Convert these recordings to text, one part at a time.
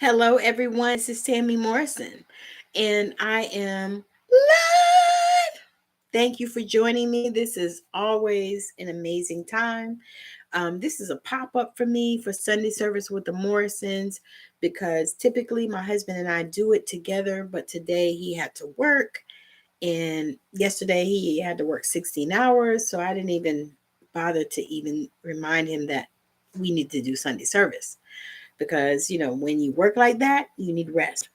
Hello, everyone. This is Tammy Morrison, and I am live. Thank you for joining me. This is always an amazing time. This is a pop up for me for Sunday service with the Morrisons because typically my husband and I do it together, but today he had to work, and yesterday he had to work 16 hours, so I didn't even bother to even remind him that we need to do Sunday service because when you work like that you need rest,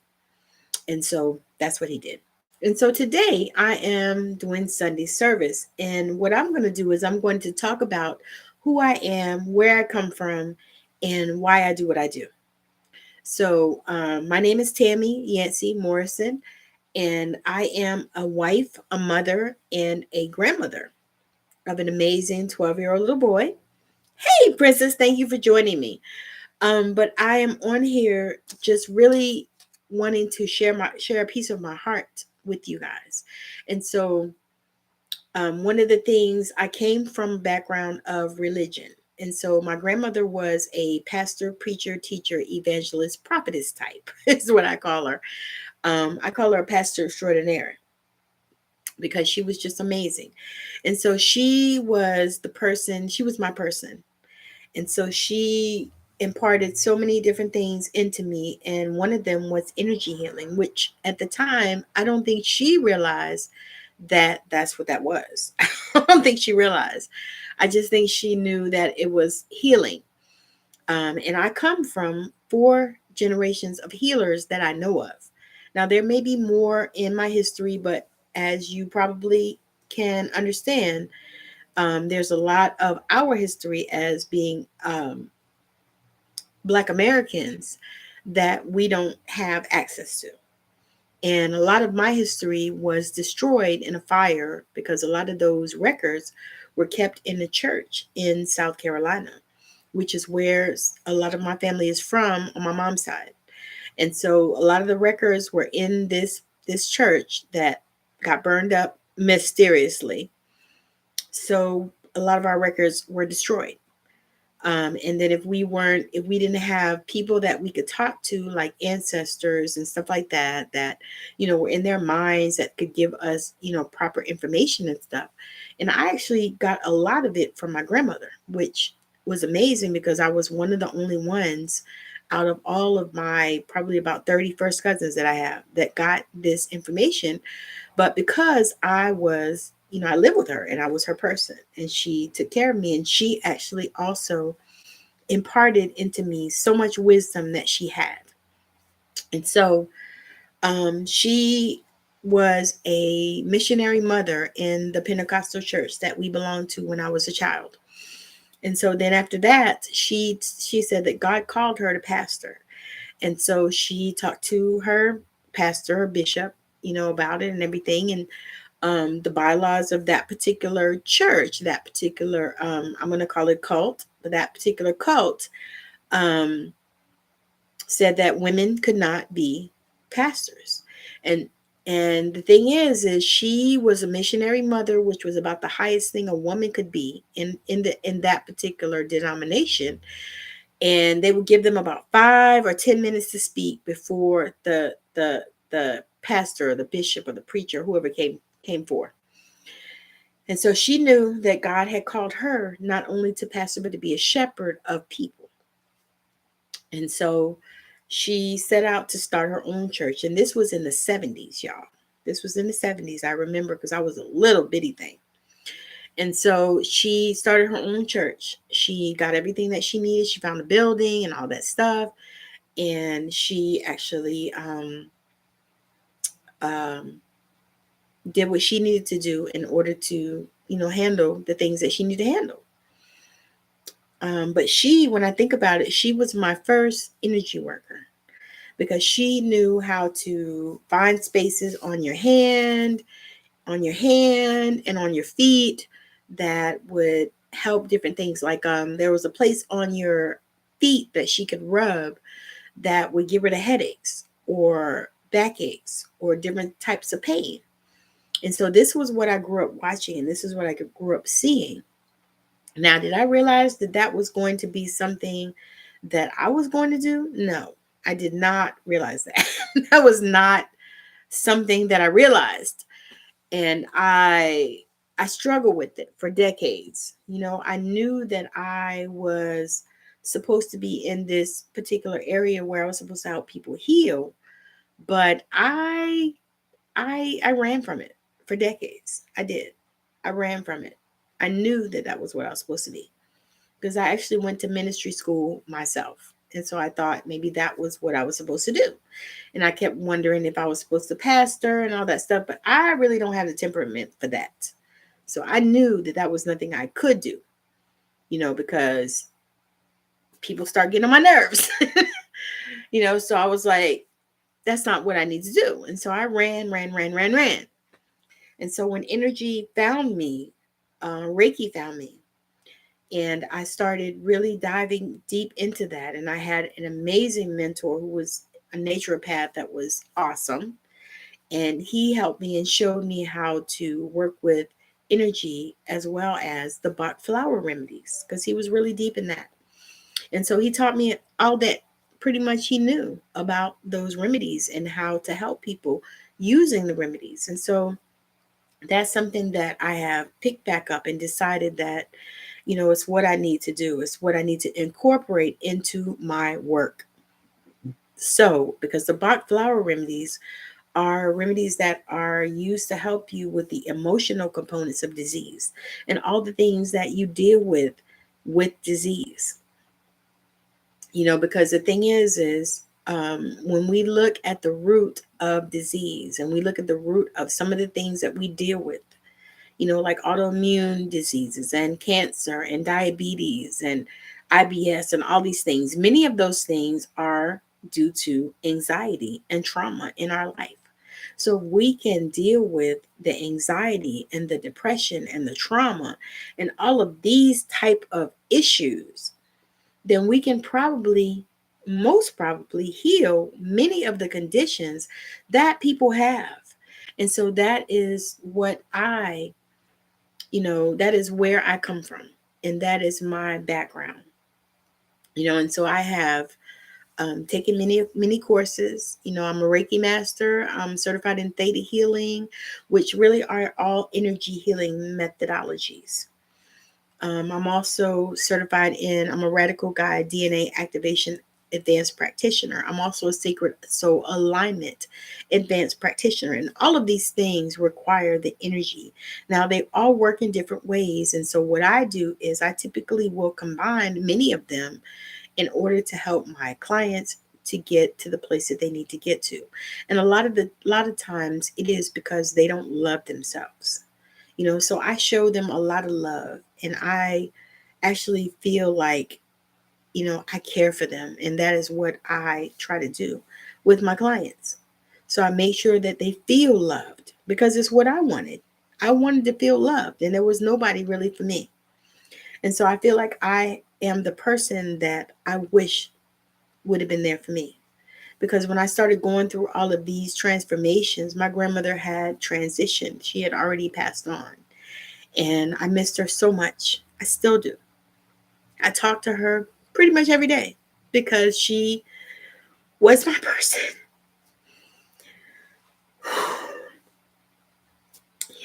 and so that's what he did. And so today I am doing Sunday service, and what I'm going to do is I'm going to talk about who I am, where I come from, and why I do what I do. So my name is Tammy Yancey Morrison, and I am a wife, a mother, and a grandmother of an amazing 12-year-old little boy. Hey princess, thank you for joining me. But I am on here just really wanting to share a piece of my heart with you guys. And so one of the things, I came from a background of religion. And so my grandmother was a pastor, preacher, teacher, evangelist, prophetess type, is what I call her. I call her a pastor extraordinaire because she was just amazing. And so she was my person. And so she imparted so many different things into me. And one of them was energy healing, which at the time, I don't think she realized that that's what that was. I don't think she realized. I just think she knew that it was healing. And I come from 4 generations of healers that I know of. Now, there may be more in my history, but as you probably can understand, there's a lot of our history as being Black Americans that we don't have access to. And a lot of my history was destroyed in a fire because a lot of those records were kept in the church in South Carolina, which is where a lot of my family is from on my mom's side. And so a lot of the records were in this church that got burned up mysteriously. So a lot of our records were destroyed. And then if we didn't have people that we could talk to, like ancestors and stuff like that, were in their minds that could give us, proper information and stuff. And I actually got a lot of it from my grandmother, which was amazing because I was one of the only ones out of all of my probably about 30 first cousins that I have that got this information. But because I lived with her and I was her person and she took care of me, and she actually also imparted into me so much wisdom that she had. And so she was a missionary mother in the Pentecostal church that we belonged to when I was a child. And so then after that, she said that God called her to pastor. And so she talked to her pastor, her bishop, about it and everything. And the bylaws of that particular church, that particular, I'm going to call it cult, but that particular cult um, said that women could not be pastors. And and the thing is she was a missionary mother, which was about the highest thing a woman could be in that particular denomination. And they would give them about 5 or 10 minutes to speak before the pastor or the bishop or the preacher, whoever came forth. And so she knew that God had called her not only to pastor, but to be a shepherd of people. And so she set out to start her own church. And this was in the 70s, y'all. This was in the 70s. I remember because I was a little bitty thing. And so she started her own church. She got everything that she needed. She found a building and all that stuff. And she actually um, did what she needed to do in order to, handle the things that she needed to handle. But when I think about it, she was my first energy worker because she knew how to find spaces on your hand and on your feet that would help different things. Like there was a place on your feet that she could rub that would get rid of headaches or backaches or different types of pain. And so this was what I grew up watching, and this is what I grew up seeing. Now, did I realize that that was going to be something that I was going to do? No, I did not realize that. That was not something that I realized. And I struggled with it for decades. I knew that I was supposed to be in this particular area where I was supposed to help people heal, but I ran from it for decades. I did. I ran from it. I knew that that was what I was supposed to be because I actually went to ministry school myself. And so I thought maybe that was what I was supposed to do. And I kept wondering if I was supposed to pastor and all that stuff, but I really don't have the temperament for that. So I knew that that was nothing I could do, because people start getting on my nerves, so I was like, that's not what I need to do. And so I ran. And so when energy found me, Reiki found me, and I started really diving deep into that. And I had an amazing mentor who was a naturopath that was awesome. And he helped me and showed me how to work with energy as well as the Bach flower remedies, because he was really deep in that. And so he taught me all that pretty much he knew about those remedies and how to help people using the remedies. And so that's something that I have picked back up and decided that, it's what I need to do. It's what I need to incorporate into my work. So, because the Bach flower remedies are remedies that are used to help you with the emotional components of disease and all the things that you deal with disease. Because the thing is when we look at the root of disease and we look at the root of some of the things that we deal with, like autoimmune diseases and cancer and diabetes and IBS and all these things, many of those things are due to anxiety and trauma in our life. So we can deal with the anxiety and the depression and the trauma and all of these type of issues, then we can most probably heal many of the conditions that people have. And so that is what that is where I come from. And that is my background. And so I have taken many courses. I'm a Reiki master. I'm certified in Theta healing, which really are all energy healing methodologies. I'm also certified I'm a radical guide DNA activation advanced practitioner. I'm also a sacred soul alignment advanced practitioner. And all of these things require the energy. Now, they all work in different ways. And so what I do is I typically will combine many of them in order to help my clients to get to the place that they need to get to. And a lot of times it is because they don't love themselves. So I show them a lot of love, and I actually feel like, I care for them. And that is what I try to do with my clients. So I make sure that they feel loved because it's what I wanted. I wanted to feel loved, and there was nobody really for me. And so I feel like I am the person that I wish would have been there for me. Because when I started going through all of these transformations, my grandmother had transitioned. She had already passed on. And I missed her so much. I still do. I talk to her pretty much every day because she was my person.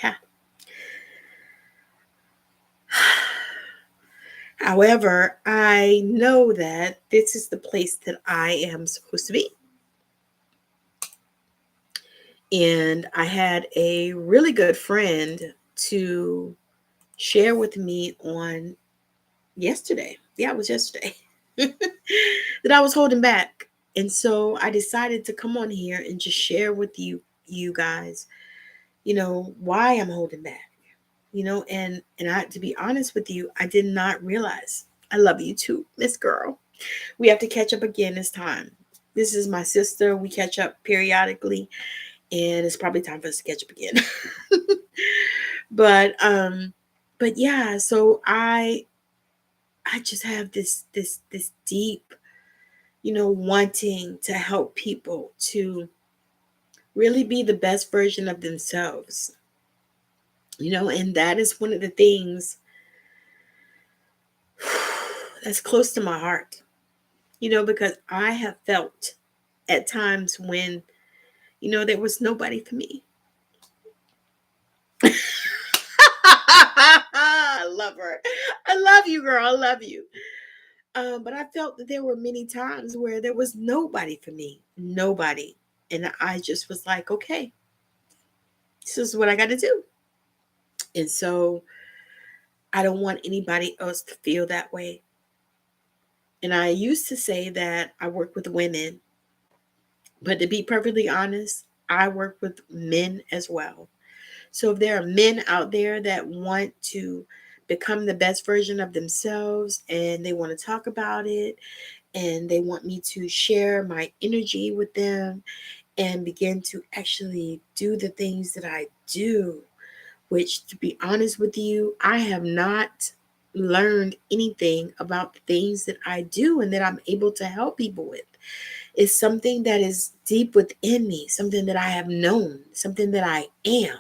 Yeah. However, I know that this is the place that I am supposed to be. And I had a really good friend to share with me on yesterday. Yeah, it was yesterday that I was holding back. And so I decided to come on here and just share with you guys, why I'm holding back. And I, to be honest with you, I did not realize. I love you too, Miss Girl. We have to catch up again this time. This is my sister. We catch up periodically, and it's probably time for us to catch up again. But yeah, so I just have this deep, wanting to help people to really be the best version of themselves. And that is one of the things that's close to my heart, because I have felt at times when, there was nobody for me. I love her. I love you, girl. I love you. But I felt that there were many times where there was nobody for me. Nobody. And I just was like, okay, this is what I got to do. And so I don't want anybody else to feel that way. And I used to say that I work with women, but to be perfectly honest, I work with men as well. So if there are men out there that want to become the best version of themselves and they want to talk about it and they want me to share my energy with them and begin to actually do the things that I do, which, to be honest with you, I have not learned anything about the things that I do and that I'm able to help people with. It's something that is deep within me, something that I have known, something that I am,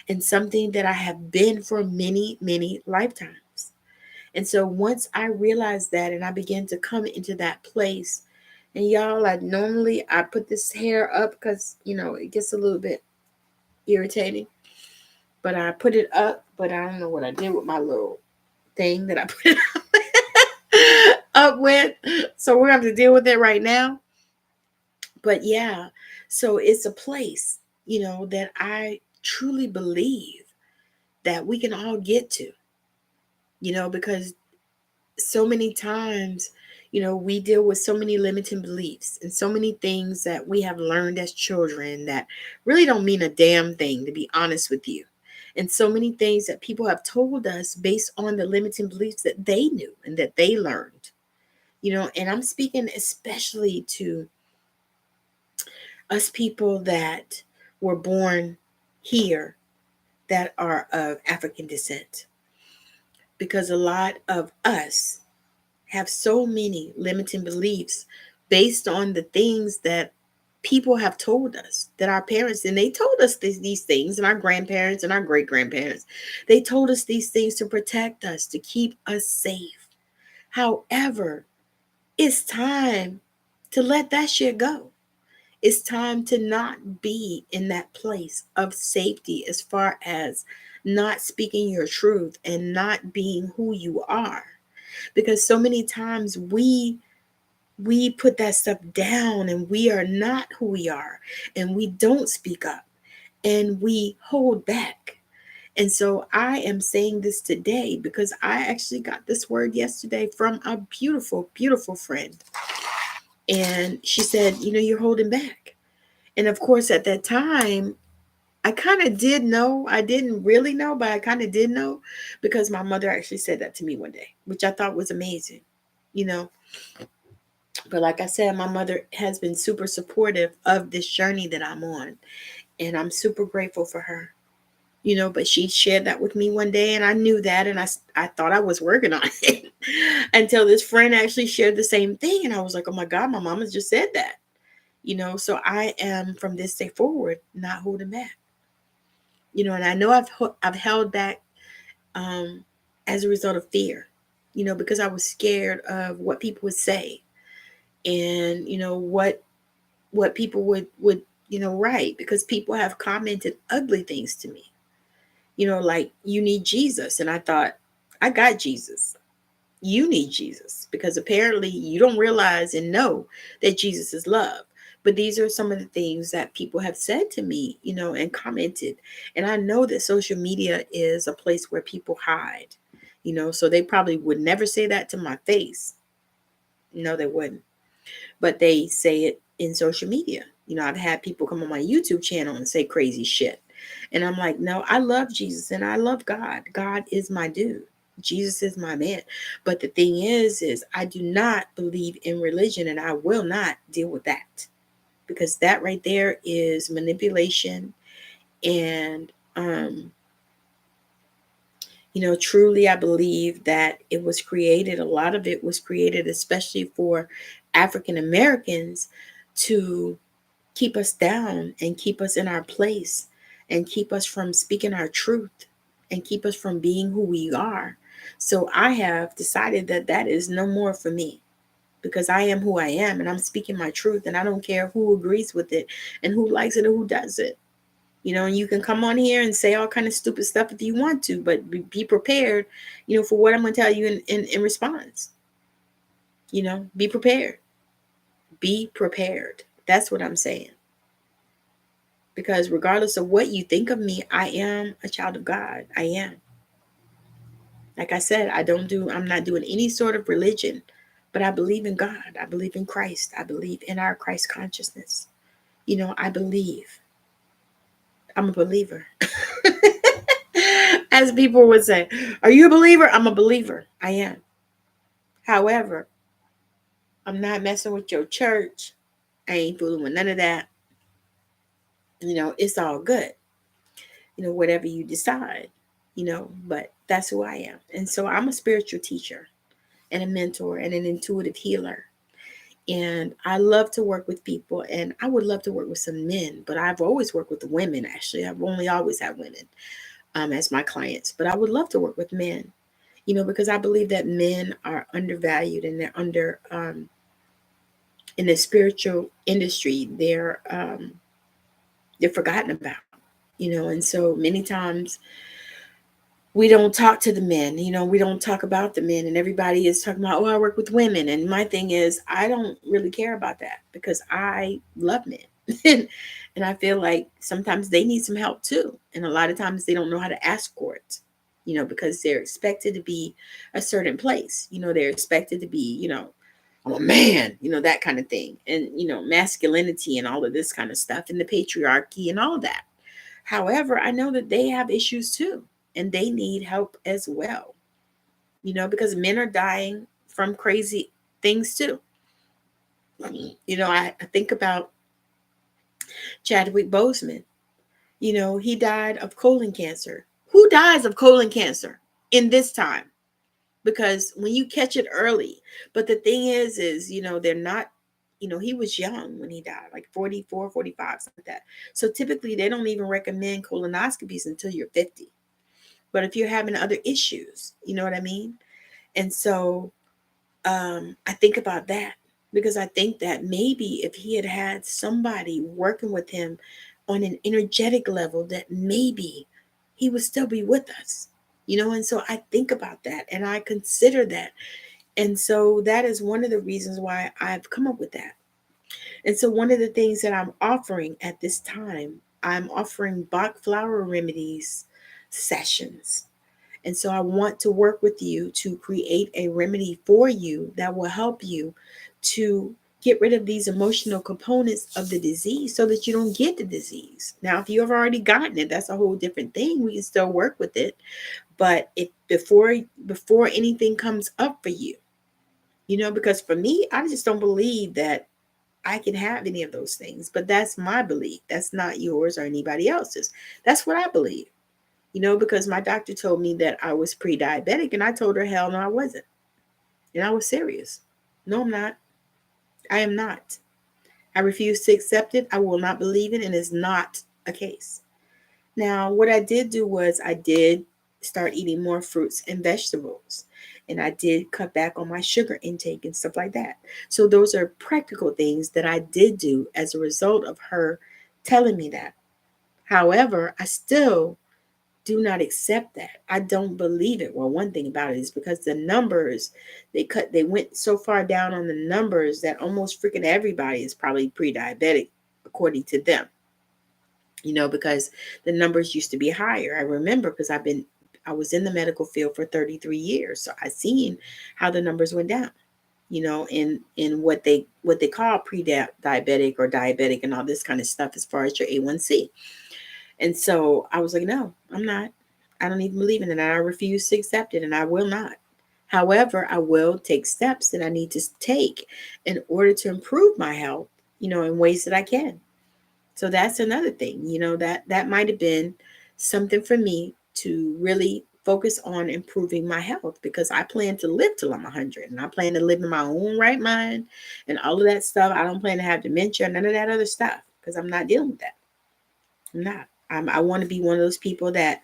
and something that I have been for many, many lifetimes. And so once I realized that and I began to come into that place, and y'all, I put this hair up because, it gets a little bit irritating, but I put it up, but I don't know what I did with my little thing that I put it up with. So we're going to have to deal with it right now. But yeah, so it's a place, that I truly believe that we can all get to, because so many times, we deal with so many limiting beliefs and so many things that we have learned as children that really don't mean a damn thing, to be honest with you. And so many things that people have told us based on the limiting beliefs that they knew and that they learned, and I'm speaking especially to us people that were born here that are of African descent, because a lot of us have so many limiting beliefs based on the things that people have told us, that our parents, and they told us these things, and our grandparents and our great grandparents, they told us these things to protect us, to keep us safe. However, it's time to let that shit go. It's time to not be in that place of safety as far as not speaking your truth and not being who you are. Because so many times we put that stuff down and we are not who we are, and we don't speak up and we hold back. And so I am saying this today because I actually got this word yesterday from a beautiful, beautiful friend. And she said, you're holding back. And of course, at that time, I kind of did know. I didn't really know, but I kind of did know because my mother actually said that to me one day, which I thought was amazing, you know. But like I said, my mother has been super supportive of this journey that I'm on. And I'm super grateful for her, but she shared that with me one day and I knew that. And I thought I was working on it until this friend actually shared the same thing. And I was like, oh my God, my mama just said that, so I am from this day forward, not holding back, and I know I've held back as a result of fear, because I was scared of what people would say and, what people would write, because people have commented ugly things to me, like, you need Jesus. And I thought, I got Jesus. You need Jesus, because apparently you don't realize and know that Jesus is love. But these are some of the things that people have said to me, and commented. And I know that social media is a place where people hide, so they probably would never say that to my face. No, they wouldn't. But they say it in social media. I've had people come on my YouTube channel and say crazy shit. And I'm like, no, I love Jesus and I love God. God is my dude. Jesus is my man. But the thing is I do not believe in religion, and I will not deal with that, because that right there is manipulation. And, truly, I believe that it was created, a lot of it was created, especially for African Americans, to keep us down and keep us in our place and keep us from speaking our truth and keep us from being who we are. So I have decided that that is no more for me. because I am who I am and I'm speaking my truth, and I don't care who agrees with it and who likes it or who doesn't. And you can come on here and say all kind of stupid stuff if you want to, but be prepared, for what I'm going to tell you in response. Be prepared. Be prepared. That's what I'm saying. Because regardless of what you think of me, I am a child of God. I am. Like I said, I'm not doing any sort of religion, but I believe in God. I believe in Christ. I believe in our Christ consciousness. I believe. I'm a believer. As people would say, are you a believer? I'm a believer. I am. However, I'm not messing with your church. I ain't fooling with none of that. It's all good. Whatever you decide, but that's who I am. And so I'm a spiritual teacher and a mentor and an intuitive healer. And I love to work with people, and I would love to work with some men, but I've always worked with women. Actually, I've only always had women as my clients, but I would love to work with men, because I believe that men are undervalued, and they're in the spiritual industry, they're forgotten about, and so many times we don't talk to the men, we don't talk about the men, and everybody is talking about, oh, I work with women. And my thing is, I don't really care about that because I love men. And I feel like sometimes they need some help too. And a lot of times they don't know how to ask for it, because they're expected to be a certain place. They're expected to be, I'm a man, that kind of thing. And, masculinity and all of this kind of stuff, and the patriarchy and all of that. However, I know that they have issues too, and they need help as well, because men are dying from crazy things too. I think about Chadwick Boseman. He died of colon cancer. Who dies of colon cancer in this time? Because when you catch it early, but the thing is, they're not, he was young when he died, like 44, 45, something like that. So typically they don't even recommend colonoscopies until you're 50. But if you're having other issues, you know what I mean? And so I think about that, because I think that maybe if he had had somebody working with him on an energetic level, that maybe he would still be with us, and so I think about that and I consider that. And so that is one of the reasons why I've come up with that. And so one of the things that I'm offering at this time, I'm offering Bach flower remedies sessions. And so I want to work with you to create a remedy for you that will help you to get rid of these emotional components of the disease so that you don't get the disease. Now, if you have already gotten it, that's a whole different thing. We can still work with it. But before anything comes up for you, because for me, I just don't believe that I can have any of those things. But that's my belief. That's not yours or anybody else's. That's what I believe. Because my doctor told me that I was pre-diabetic, and I told her, hell no, I wasn't. And I was serious. No, I'm not. I am not. I refuse to accept it. I will not believe it, and it's not a case. Now, what I did do was I did start eating more fruits and vegetables, and I did cut back on my sugar intake and stuff like that. So those are practical things that I did do as a result of her telling me that. However, I still do not accept that. I don't believe it. Well, one thing about it is because the numbers, they went so far down on the numbers that almost freaking everybody is probably pre-diabetic according to them. Because the numbers used to be higher. I remember because I was in the medical field for 33 years. So I seen how the numbers went down, in what they call pre-diabetic or diabetic and all this kind of stuff as far as your A1C. And so I was like, no, I'm not. I don't even believe in it. And I refuse to accept it, and I will not. However, I will take steps that I need to take in order to improve my health, in ways that I can. So that's another thing, that might have been something for me to really focus on improving my health, because I plan to live till I'm 100, and I plan to live in my own right mind and all of that stuff. I don't plan to have dementia, none of that other stuff, because I'm not dealing with that. I'm not. I want to be one of those people that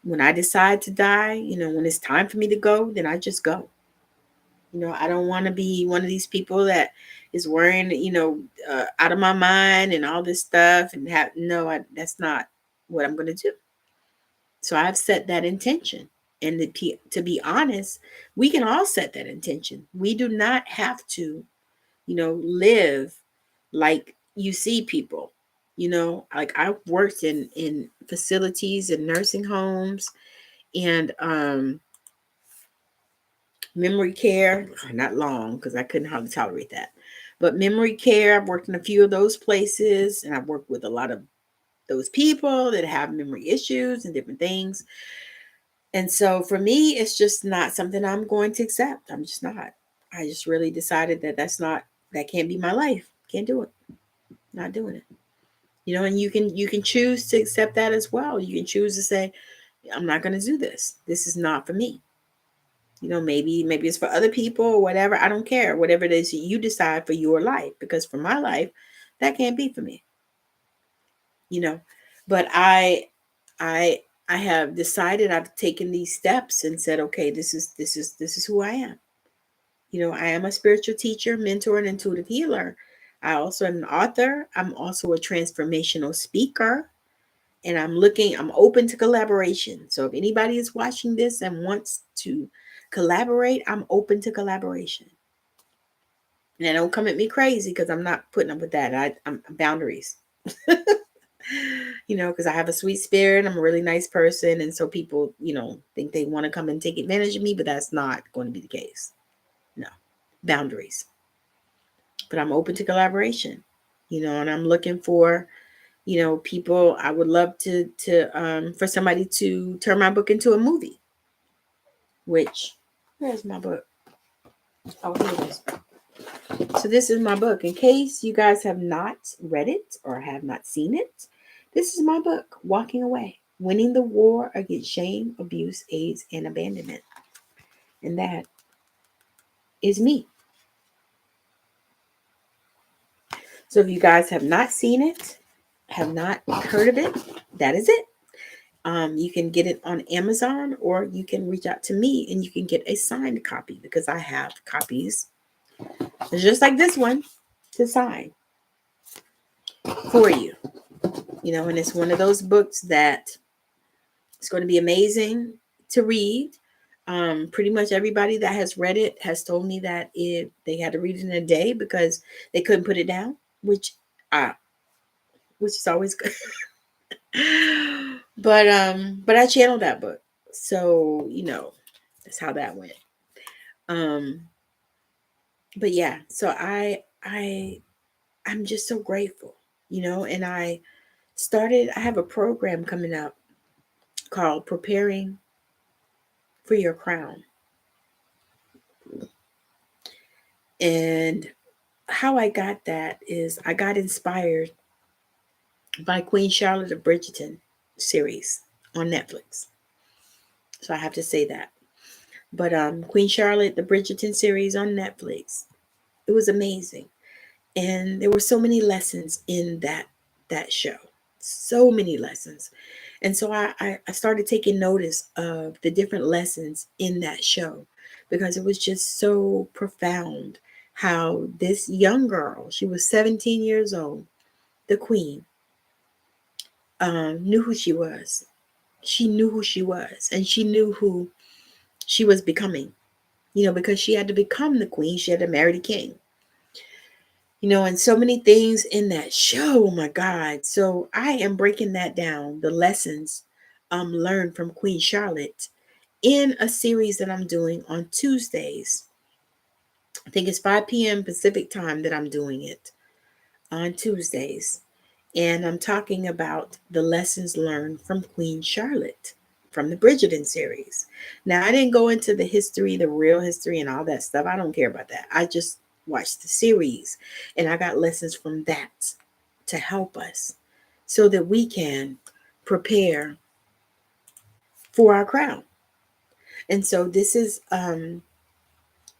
when I decide to die, when it's time for me to go, then I just go. I don't want to be one of these people that is worrying, out of my mind and all this stuff and that's not what I'm going to do. So I've set that intention. And to be honest, we can all set that intention. We do not have to, live like you see people. Like I've worked in facilities and nursing homes and memory care, not long because I couldn't hardly tolerate that. But memory care, I've worked in a few of those places and I've worked with a lot of those people that have memory issues and different things. And so for me, it's just not something I'm going to accept. I'm just not. I just really decided that can't be my life. Can't do it. Not doing it. And you can choose to accept that as well. You can choose to say, I'm not going to do this. This is not for me. Maybe it's for other people or whatever. I don't care. Whatever it is you decide for your life, because for my life, that can't be for me. But I have decided, I've taken these steps and said, okay, this is who I am. I am a spiritual teacher, mentor, and intuitive healer. I also am an author. I'm also a transformational speaker. And I'm open to collaboration. So if anybody is watching this and wants to collaborate, I'm open to collaboration. And don't come at me crazy because I'm not putting up with that. I'm boundaries. Because I have a sweet spirit. I'm a really nice person. And so people, think they want to come and take advantage of me, but that's not going to be the case. No, boundaries. But I'm open to collaboration, and I'm looking for, people. I would love to for somebody to turn my book into a movie. Where's my book? Oh, here it is. So this is my book. In case you guys have not read it or have not seen it, this is my book, Walking Away, Winning the War Against Shame, Abuse, AIDS, and Abandonment. And that is me. So if you guys have not seen it, have not heard of it, that is it. You can get it on Amazon, or you can reach out to me and you can get a signed copy, because I have copies just like this one to sign for you. And it's one of those books that it's going to be amazing to read. Pretty much everybody that has read it has told me that they had to read it in a day because they couldn't put it down, which is always good. But I channeled that book, so that's how that went. But yeah, so I'm just so grateful, and I have a program coming up called Preparing for Your Crown. And how I got that is I got inspired by Queen Charlotte of Bridgerton series on Netflix. So I have to say that. But Queen Charlotte, the Bridgerton series on Netflix, it was amazing. And there were so many lessons in that show. So many lessons. And so I started taking notice of the different lessons in that show, because it was just so profound how this young girl, she was 17 years old, the queen, knew who she was. She knew who she was, and she knew who she was becoming, because she had to become the queen. She had to marry the king. And so many things in that show. Oh my God. So I am breaking that down, the lessons learned from Queen Charlotte, in a series that I'm doing on Tuesdays. I think it's 5 p.m. Pacific time that I'm doing it on Tuesdays. And I'm talking about the lessons learned from Queen Charlotte from the Bridgerton series. Now, I didn't go into the history, the real history and all that stuff. I don't care about that. I just watched the series, and I got lessons from that to help us so that we can prepare for our crown. And so this is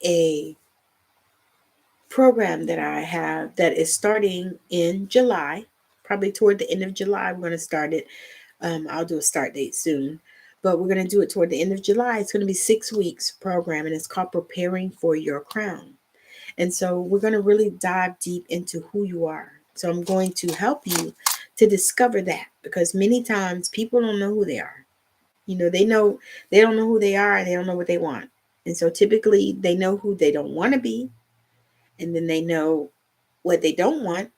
a program that I have that is starting in July, probably toward the end of July. We're going to start it. I'll do a start date soon. but we're going to do it toward the end of July. It's going to be 6 weeks program, and it's called Preparing for Your Crown. And so we're going to really dive deep into who you are. So I'm going to help you to discover that, because many times people don't know who they are. They don't know who they are, and they don't know what they want. And so typically they know who they don't want to be, and then they know what they don't want.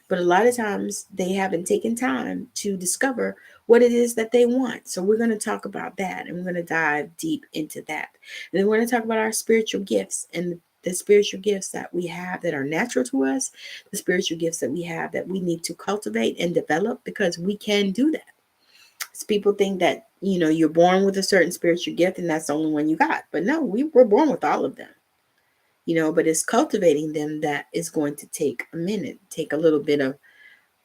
But a lot of times they haven't taken time to discover what it is that they want. So we're going to talk about that, and we're going to dive deep into that. And then we're going to talk about our spiritual gifts, and the spiritual gifts that we have that are natural to us, the spiritual gifts that we have that we need to cultivate and develop, because we can do that. So people think that, you're born with a certain spiritual gift and that's the only one you got. But no, we were born with all of them. But it's cultivating them that is going to take a minute, take a little bit of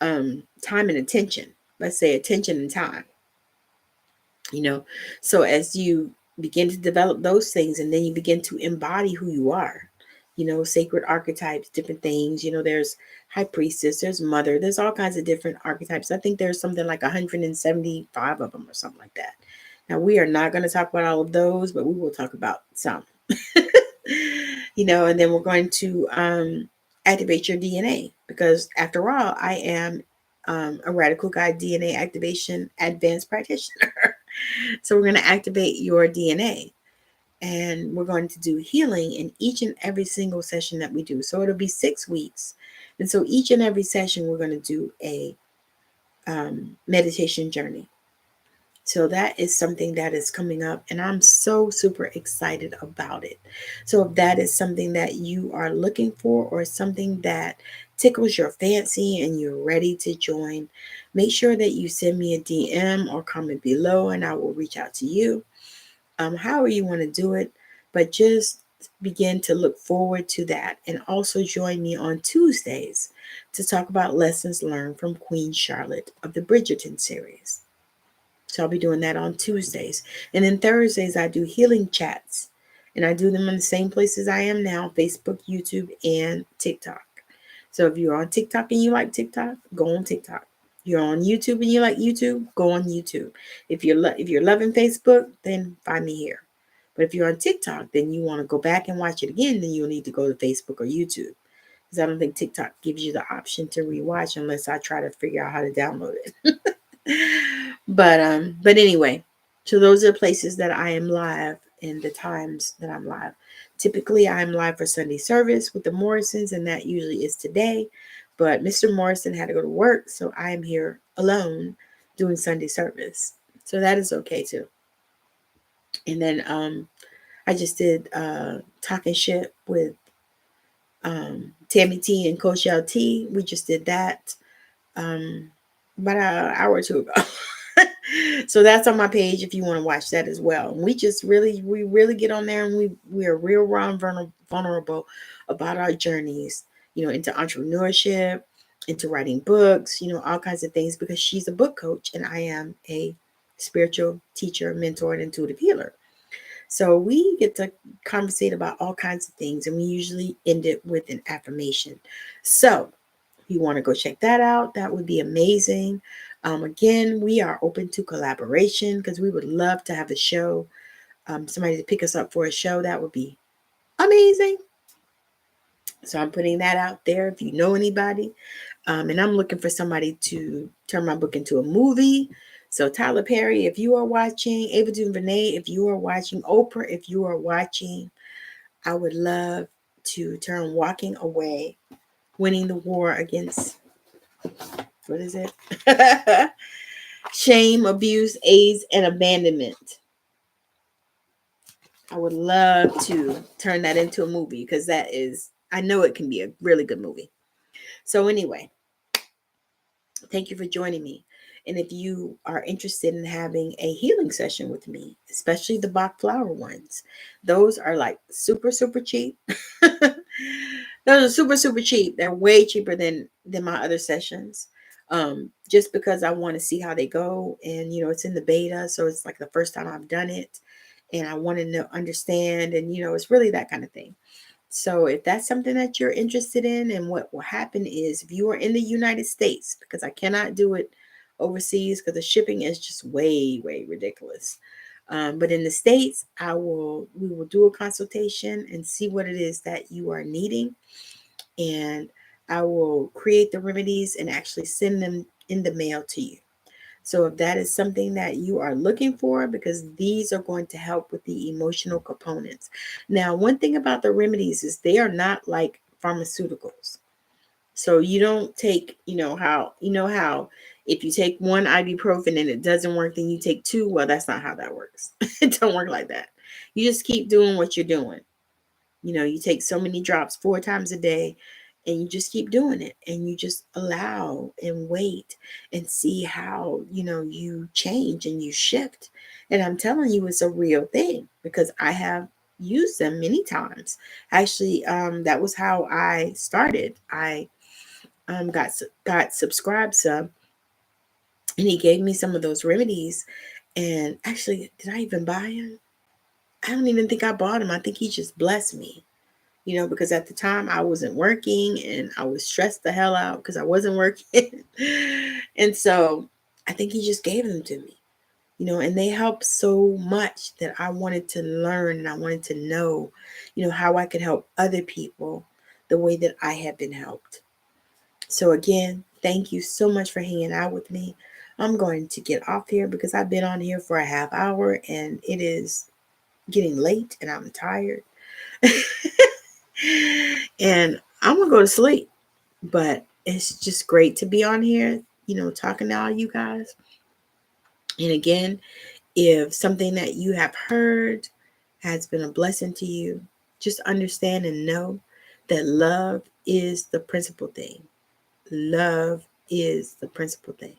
time and attention. Let's say attention and time. So as you begin to develop those things, and then you begin to embody who you are, sacred archetypes, different things. There's high priestess, there's mother, there's all kinds of different archetypes. I think there's something like 175 of them or something like that. Now, we are not going to talk about all of those, but we will talk about some. And then we're going to activate your DNA, because after all, I am a Radical Guide DNA Activation Advanced Practitioner. So we're going to activate your DNA, and we're going to do healing in each and every single session that we do. So it'll be 6 weeks. And so each and every session, we're going to do a meditation journey. So that is something that is coming up, and I'm so super excited about it. So if that is something that you are looking for, or something that tickles your fancy and you're ready to join, make sure that you send me a DM or comment below, and I will reach out to you. However you want to do it, but just begin to look forward to that. And also join me on Tuesdays to talk about lessons learned from Queen Charlotte of the Bridgerton series. So I'll be doing that on Tuesdays. And then Thursdays, I do healing chats. And I do them in the same places I am now: Facebook, YouTube, and TikTok. So if you're on TikTok and you like TikTok, go on TikTok. You're on YouTube and you like YouTube, go on YouTube. If you're loving Facebook, then find me here. But if you're on TikTok, then you want to go back and watch it again, then you'll need to go to Facebook or YouTube. Because I don't think TikTok gives you the option to rewatch unless I try to figure out how to download it. But anyway, so those are places that I am live and the times that I'm live. Typically, I'm live for Sunday service with the Morrisons, and that usually is today. But Mr. Morrison had to go to work, so I am here alone doing Sunday service. So that is okay too. And then I just did Talking Shit with Tammy T and Coach LT. We just did that about an hour or two ago. So that's on my page if you want to watch that as well. We really get on there, and we are real raw and vulnerable about our journeys, into entrepreneurship, into writing books, all kinds of things, because she's a book coach and I am a spiritual teacher, mentor, and intuitive healer. So we get to conversate about all kinds of things, and we usually end it with an affirmation. So if you want to go check that out, that would be amazing. Again, we are open to collaboration, because we would love to have a show, somebody to pick us up for a show. That would be amazing. So I'm putting that out there if you know anybody. And I'm looking for somebody to turn my book into a movie. So Tyler Perry, if you are watching, Ava DuVernay, if you are watching, Oprah, if you are watching, I would love to turn Walking Away, Winning the War Against, what is it? Shame, abuse, AIDS, and abandonment. I would love to turn that into a movie, because I know it can be a really good movie. So anyway, thank you for joining me. And if you are interested in having a healing session with me, especially the Bach flower ones, those are like super, super cheap. Those are super, super cheap. They're way cheaper than my other sessions. Just because I want to see how they go. And, it's in the beta. So it's like the first time I've done it. And I want to understand. And, it's really that kind of thing. So if that's something that you're interested in, and what will happen is, if you are in the United States, because I cannot do it overseas because the shipping is just way, way ridiculous. But in the States, we will do a consultation and see what it is that you are needing. And I will create the remedies and actually send them in the mail to you. So if that is something that you are looking for, because these are going to help with the emotional components. Now, one thing about the remedies is they are not like pharmaceuticals. So you don't take, how if you take one ibuprofen and it doesn't work, then you take two. Well, that's not how that works. It don't work like that. You just keep doing what you're doing. You take so many drops 4 times a day, and you just keep doing it, and you just allow and wait and see how, you change and you shift. And I'm telling you, it's a real thing, because I have used them many times. Actually, that was how I started. I got subscribed some, and he gave me some of those remedies. And actually, did I even buy him? I don't even think I bought him. I think he just blessed me, because at the time I wasn't working and I was stressed the hell out because I wasn't working. And so I think he just gave them to me, and they helped so much that I wanted to learn, and I wanted to know, how I could help other people the way that I have been helped. So again, thank you so much for hanging out with me. I'm going to get off here because I've been on here for a half hour and it is getting late and I'm tired. And I'm going to go to sleep. But it's just great to be on here, talking to all you guys. And again, if something that you have heard has been a blessing to you, just understand and know that love is the principal thing. Love is the principal thing.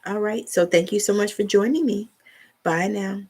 All right. So thank you so much for joining me. Bye now.